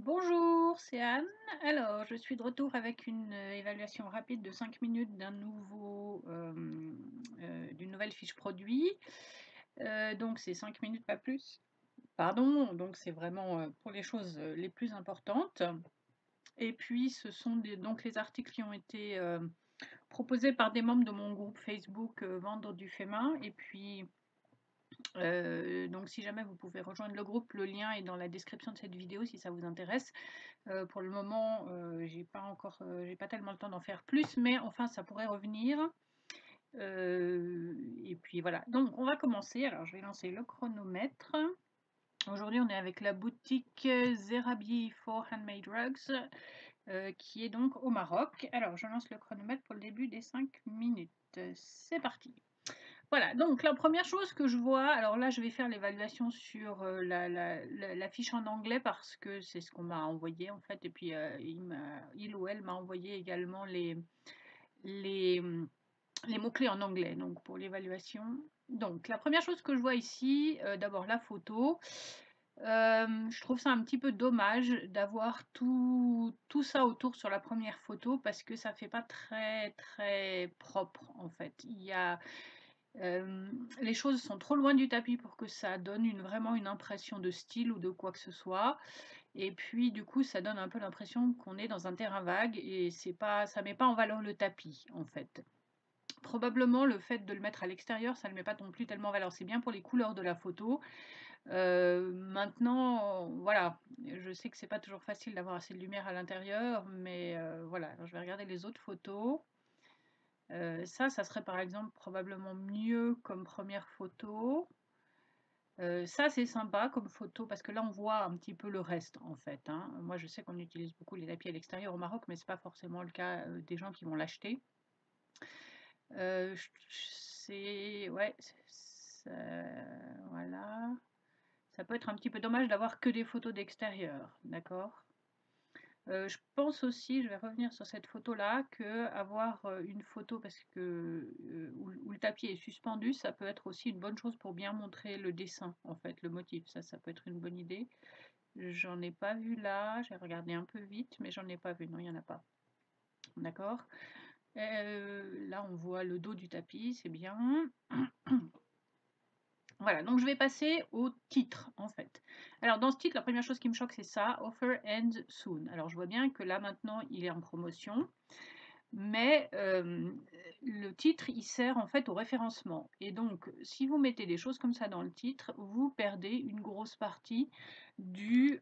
Bonjour, c'est Anne. Alors, je suis de retour avec une évaluation rapide de 5 minutes d'une nouvelle fiche produit. Donc, c'est 5 minutes, pas plus. Pardon, donc c'est vraiment pour les choses les plus importantes. Et puis, ce sont donc les articles qui ont été proposés par des membres de mon groupe Facebook Vendre du fait main. Et puis, donc si jamais vous pouvez rejoindre le groupe, le lien est dans la description de cette vidéo si ça vous intéresse. Pour le moment, j'ai pas tellement le temps d'en faire plus, mais enfin, ça pourrait revenir. Et puis voilà. Donc, on va commencer. Alors, je vais lancer le chronomètre. Aujourd'hui, on est avec la boutique Zerabi for Handmade Rugs, qui est donc au Maroc. Alors, je lance le chronomètre pour le début des 5 minutes. C'est parti. Voilà, donc la première chose que je vois, alors là je vais faire l'évaluation sur la fiche en anglais parce que c'est ce qu'on m'a envoyé en fait, et puis il ou elle m'a envoyé également les, les mots-clés en anglais, donc pour l'évaluation. Donc la première chose que je vois ici, d'abord la photo. Je trouve ça un petit peu dommage d'avoir tout ça autour sur la première photo parce que ça fait pas très très propre en fait. Les choses sont trop loin du tapis pour que ça donne vraiment une impression de style ou de quoi que ce soit. Et puis du coup, ça donne un peu l'impression qu'on est dans un terrain vague et ça met pas en valeur le tapis en fait. Probablement le fait de le mettre à l'extérieur, ça ne le met pas non plus tellement en valeur. C'est bien pour les couleurs de la photo. Maintenant, voilà, je sais que c'est pas toujours facile d'avoir assez de lumière à l'intérieur, mais voilà. Alors, je vais regarder les autres photos. Ça serait par exemple probablement mieux comme première photo. Ça, c'est sympa comme photo parce que là, on voit un petit peu le reste en fait, hein. Moi, je sais qu'on utilise beaucoup les tapis à l'extérieur au Maroc, mais c'est pas forcément le cas des gens qui vont l'acheter. Ouais, voilà. Ça peut être un petit peu dommage d'avoir que des photos d'extérieur, d'accord? Je pense aussi, je vais revenir sur cette photo-là, qu'avoir une photo parce que, où le tapis est suspendu, ça peut être aussi une bonne chose pour bien montrer le dessin, en fait, le motif. Ça peut être une bonne idée. J'en ai pas vu là, j'ai regardé un peu vite, mais j'en ai pas vu. Non, il n'y en a pas. D'accord? Là, on voit le dos du tapis, c'est bien. Voilà, donc je vais passer au titre en fait. Alors dans ce titre, la première chose qui me choque, c'est ça, Offer ends soon. Alors je vois bien que là maintenant, il est en promotion, mais le titre, il sert en fait au référencement. Et donc, si vous mettez des choses comme ça dans le titre, vous perdez une grosse partie de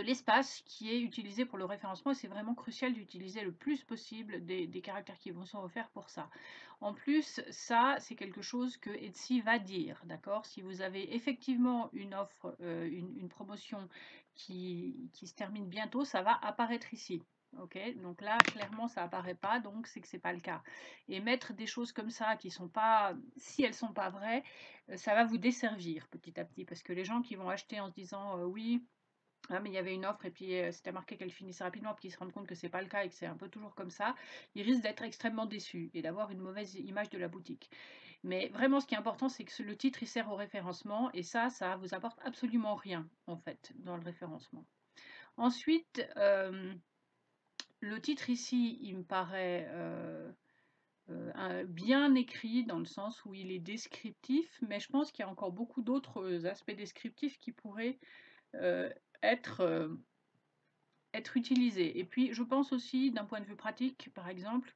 l'espace qui est utilisé pour le référencement et c'est vraiment crucial d'utiliser le plus possible des caractères qui vont sont offerts pour ça. En plus, ça, c'est quelque chose que Etsy va dire, d'accord? Si vous avez effectivement une offre, une promotion qui se termine bientôt, ça va apparaître ici. Ok, donc là, clairement, ça apparaît pas, donc c'est que c'est pas le cas. Et mettre des choses comme ça qui sont pas, si elles sont pas vraies, ça va vous desservir petit à petit, parce que les gens qui vont acheter en se disant oui, ah, mais il y avait une offre et puis c'était marqué qu'elle finissait rapidement, puis ils se rendent compte que c'est pas le cas et que c'est un peu toujours comme ça, ils risquent d'être extrêmement déçus et d'avoir une mauvaise image de la boutique. Mais vraiment, ce qui est important, c'est que le titre, il sert au référencement et ça vous apporte absolument rien, en fait, dans le référencement. Ensuite, le titre ici, il me paraît bien écrit dans le sens où il est descriptif, mais je pense qu'il y a encore beaucoup d'autres aspects descriptifs qui pourraient euh, être être utilisé. Et puis, je pense aussi, d'un point de vue pratique, par exemple,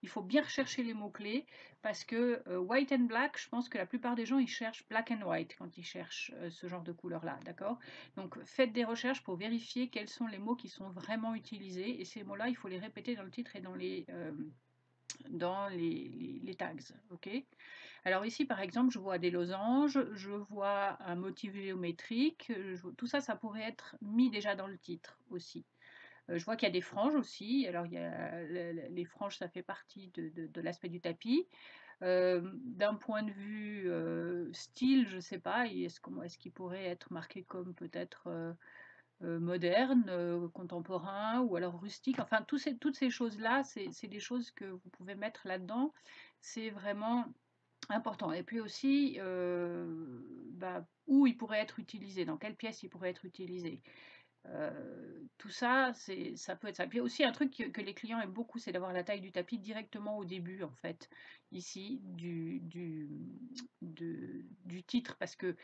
il faut bien rechercher les mots-clés parce que white and black, je pense que la plupart des gens, ils cherchent black and white quand ils cherchent ce genre de couleur-là, d'accord? Donc, faites des recherches pour vérifier quels sont les mots qui sont vraiment utilisés et ces mots-là, il faut les répéter dans le titre et dans les tags, ok? Alors ici, par exemple, je vois des losanges, je vois un motif géométrique, tout ça, ça pourrait être mis déjà dans le titre aussi. Je vois qu'il y a des franges aussi. Alors, les franges, ça fait partie de l'aspect du tapis. D'un point de vue style, je ne sais pas, est-ce qu'il pourrait être marqué comme peut-être moderne, contemporain ou alors rustique. Enfin, toutes ces choses-là, c'est des choses que vous pouvez mettre là-dedans. C'est vraiment important. Et puis aussi, bah, où il pourrait être utilisé, dans quelle pièce il pourrait être utilisé. Tout ça, ça peut être ça. Puis aussi un truc que les clients aiment beaucoup, c'est d'avoir la taille du tapis directement au début, en fait, ici, du titre, parce que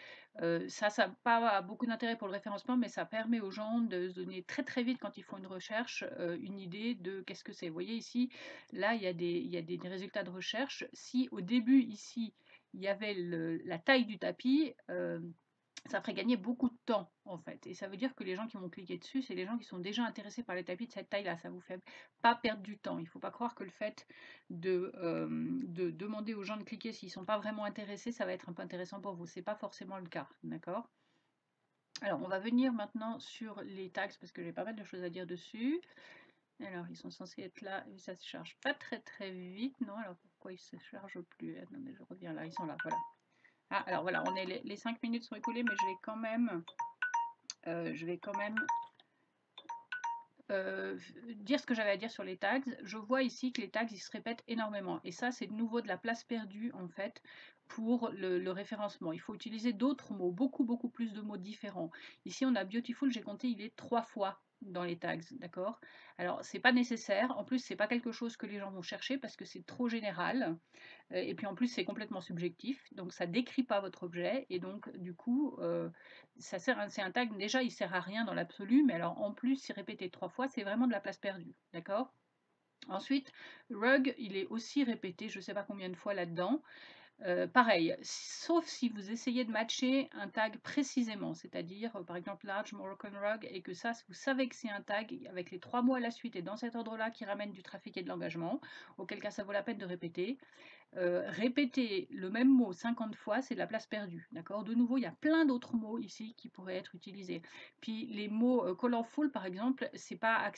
ça n'a pas beaucoup d'intérêt pour le référencement, mais ça permet aux gens de se donner très très vite, quand ils font une recherche, une idée de qu'est-ce que c'est. Vous voyez ici, là, il y a des résultats de recherche. Si au début, ici, il y avait la taille du tapis, ça ferait gagner beaucoup de temps, en fait. Et ça veut dire que les gens qui vont cliquer dessus, c'est les gens qui sont déjà intéressés par les tapis de cette taille-là. Ça vous fait pas perdre du temps. Il ne faut pas croire que le fait de demander aux gens de cliquer s'ils ne sont pas vraiment intéressés, ça va être un peu intéressant pour vous. Ce n'est pas forcément le cas, d'accord? Alors, on va venir maintenant sur les tags, parce que j'ai pas mal de choses à dire dessus. Alors, ils sont censés être là, et ça se charge pas très très vite, non? Alors, pourquoi ils se chargent plus? Attendez, je reviens là, ils sont là, voilà. Ah, alors voilà, les 5 minutes sont écoulées, mais je vais quand même dire ce que j'avais à dire sur les tags. Je vois ici que les tags, ils se répètent énormément. Et ça, c'est de nouveau de la place perdue, en fait, pour le référencement. Il faut utiliser d'autres mots, beaucoup, beaucoup plus de mots différents. Ici, on a beautiful, j'ai compté, il est 3 fois dans les tags, d'accord? Alors, c'est pas nécessaire. En plus, c'est pas quelque chose que les gens vont chercher parce que c'est trop général. Et puis en plus, c'est complètement subjectif, donc ça ne décrit pas votre objet, et donc du coup, c'est un tag, déjà il sert à rien dans l'absolu, mais alors en plus, si répété 3 fois, c'est vraiment de la place perdue, d'accord? Ensuite, rug, il est aussi répété, je ne sais pas combien de fois là-dedans. Pareil, sauf si vous essayez de matcher un tag précisément, c'est-à-dire par exemple large Moroccan rug, et que ça, vous savez que c'est un tag avec les 3 mots à la suite et dans cet ordre-là qui ramène du trafic et de l'engagement, auquel cas ça vaut la peine de répéter. Répéter le même mot 50 fois, c'est de la place perdue, d'accord? De nouveau, il y a plein d'autres mots ici qui pourraient être utilisés. Puis les mots colorful, par exemple, c'est pas,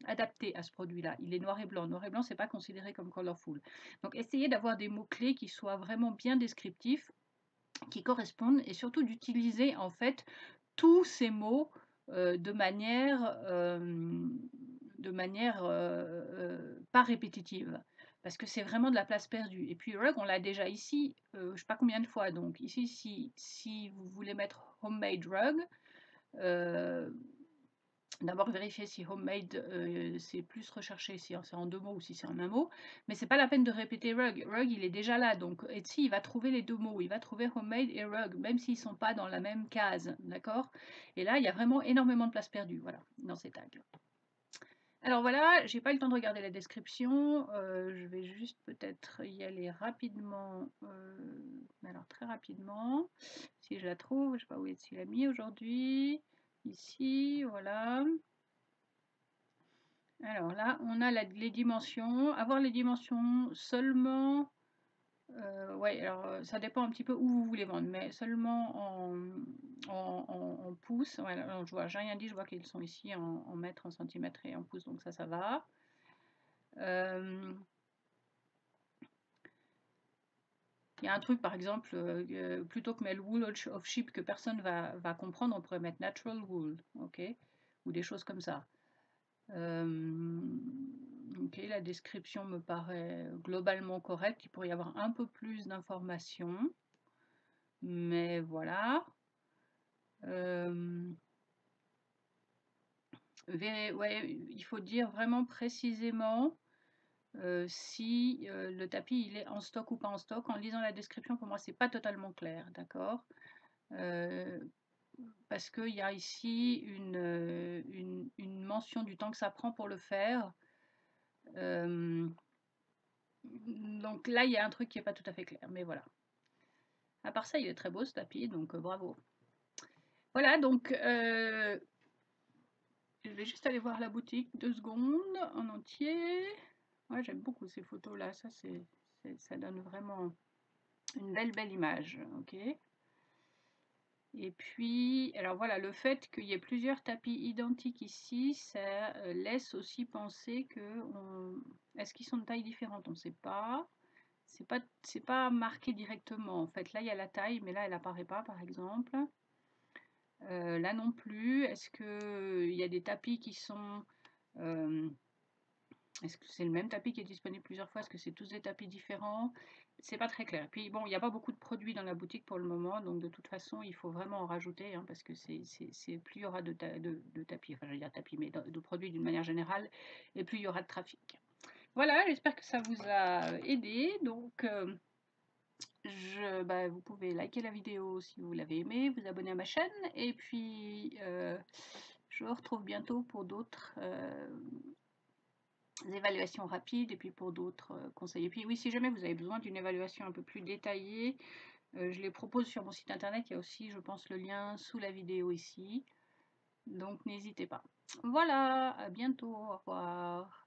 adapté à ce produit-là. Il est noir et blanc. Noir et blanc, c'est pas considéré comme colorful. Donc, essayez d'avoir des mots-clés qui soient vraiment bien descriptifs, qui correspondent, et surtout d'utiliser en fait tous ces mots de manière pas répétitive, parce que c'est vraiment de la place perdue. Et puis rug, on l'a déjà ici, je ne sais pas combien de fois. Donc ici, si vous voulez mettre homemade rug, d'abord vérifier si homemade c'est plus recherché, si c'est en 2 mots ou si c'est en 1 mot, mais c'est pas la peine de répéter rug. Rug, il est déjà là, donc Etsy, il va trouver les 2 mots, il va trouver homemade et rug, même s'ils sont pas dans la même case, d'accord? Et là, il y a vraiment énormément de place perdue, voilà, dans ces tags. Alors voilà, j'ai pas eu le temps de regarder la description, je vais juste peut-être y aller rapidement, alors très rapidement, si je la trouve, je sais pas où Etsy l'a mis aujourd'hui, ici, voilà. Alors là, on a les dimensions. Avoir les dimensions seulement, ouais, alors ça dépend un petit peu où vous voulez vendre, mais seulement en pouces. Ouais, alors, je vois, j'ai rien dit, je vois qu'ils sont ici en mètres, en centimètres et en pouces, donc ça va. Il y a un truc, par exemple, plutôt que mettre wool of sheep que personne va comprendre, on pourrait mettre natural wool, ok? Ou des choses comme ça. Ok, la description me paraît globalement correcte. Il pourrait y avoir un peu plus d'informations, mais voilà. Ouais, il faut dire vraiment précisément si le tapis il est en stock ou pas en stock. En lisant la description, pour moi, c'est pas totalement clair, d'accord? Parce qu'il y a ici une mention du temps que ça prend pour le faire. Donc là, il y a un truc qui n'est pas tout à fait clair, mais voilà. À part ça, il est très beau ce tapis, donc bravo. Voilà, donc je vais juste aller voir la boutique 2 secondes en entier. Ouais, j'aime beaucoup ces photos-là, ça donne vraiment une belle image, ok. Et puis, alors voilà, le fait qu'il y ait plusieurs tapis identiques ici, ça laisse aussi penser que est-ce qu'ils sont de taille différente? On ne sait pas. C'est pas marqué directement. En fait, là, il y a la taille, mais là, elle apparaît pas, par exemple. Là non plus. Est-ce qu'il y a des tapis qui sont... est-ce que c'est le même tapis qui est disponible plusieurs fois? Est-ce que c'est tous des tapis différents? c'est pas très clair. Puis bon, il n'y a pas beaucoup de produits dans la boutique pour le moment, donc de toute façon, il faut vraiment en rajouter, hein, parce que plus il y aura de tapis, enfin je veux dire tapis, mais de produits d'une manière générale, et plus il y aura de trafic. Voilà, j'espère que ça vous a aidé. Donc, vous pouvez liker la vidéo si vous l'avez aimée, vous abonner à ma chaîne, et puis je vous retrouve bientôt pour d'autres évaluations rapides, et puis pour d'autres conseils. Et puis oui, si jamais vous avez besoin d'une évaluation un peu plus détaillée, je les propose sur mon site internet. Il y a aussi, je pense, le lien sous la vidéo ici. Donc n'hésitez pas. Voilà, à bientôt, au revoir.